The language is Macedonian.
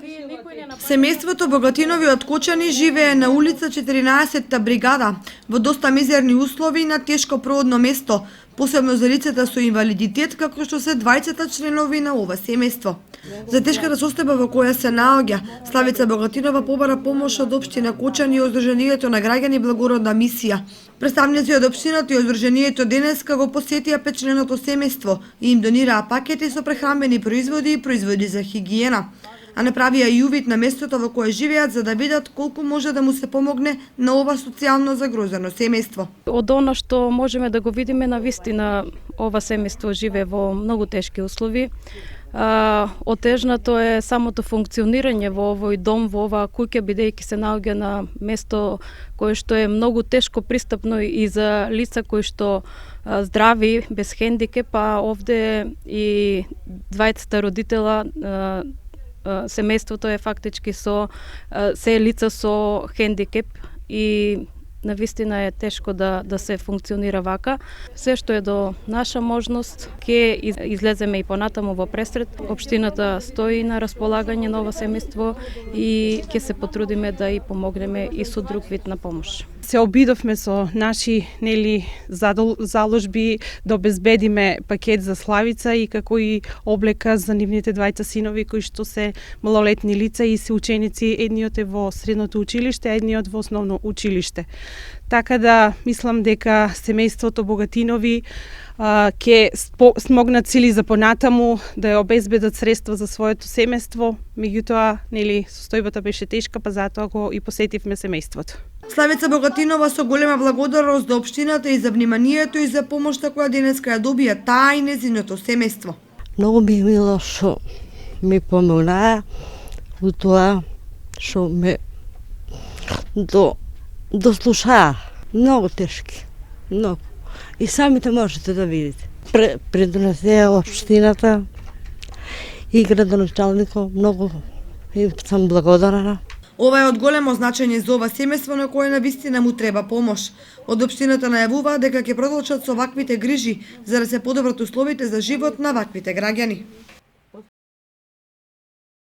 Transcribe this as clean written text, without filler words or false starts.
Семејството Богатинови од Кочани живее на улица 14-та бригада во доста мизерни услови на тешко проводно место, посебно за лицата со инвалидитет, како што се двајцата членови на ова семејство. За тешката состојба во која се наоѓа, Славица Богатинова побара помош од општина Кочани и Одруженијето на граѓани Благородна мисија. Представници од општината и Одруженијето денеска го посетија петчленото семејство и им донираа пакети со прехранбени производи и производи за хигиена, а направија и увид на местото во кое живеат за да видат колку може да му се помогне на ова социјално загрозено семејство. Од она што можеме да го видиме, навистина ова семејство живее во многу тешки услови. Отежнато е самото функционирање во овој дом, во оваа куќа, бидејќи се наоѓа на место кое што е многу тешко пристапно и за лица кои што здрави, без хендикеп, а овде и двајцата родитела, семејството е фактички се лица со хендикеп и навистина е тешко да се функционира вака. Се што е до наша можност, ќе излеземе и понатаму во пресред. Општината стои на располагање на ова семејство и ќе се потрудиме да и помогнеме и со друг вид на помош. Се обидовме со наши заложби да обезбедиме пакет за Славица и како и облека за нивните двајца синови кои што се малолетни лица и се ученици, едниот е во средното училиште, едниот во основно училиште. Така да мислам дека семејството Богатинови ќе смогнат сили за понатаму да ја обезбедат средства за своето семејство, меѓутоа состојбата беше тешка, па затоа го и посетивме семејството. Славица Богатинова со голема благодарност до општината и за вниманието и за помошта која денеска ја добија таа и незиното семејство. Многу ми е мило што ми помогнаа у тоа што ме дослушаа. Многу тешки, многу. И самите можете да видите. Предонесеа општината и градоначалникот, многу им сум благодарна. Ова е од големо значење за ова семејство на кое навистина му треба помош. Од општината најавуваат дека ќе продолжат со ваквите грижи за да се подобрат условите за живот на ваквите граѓани.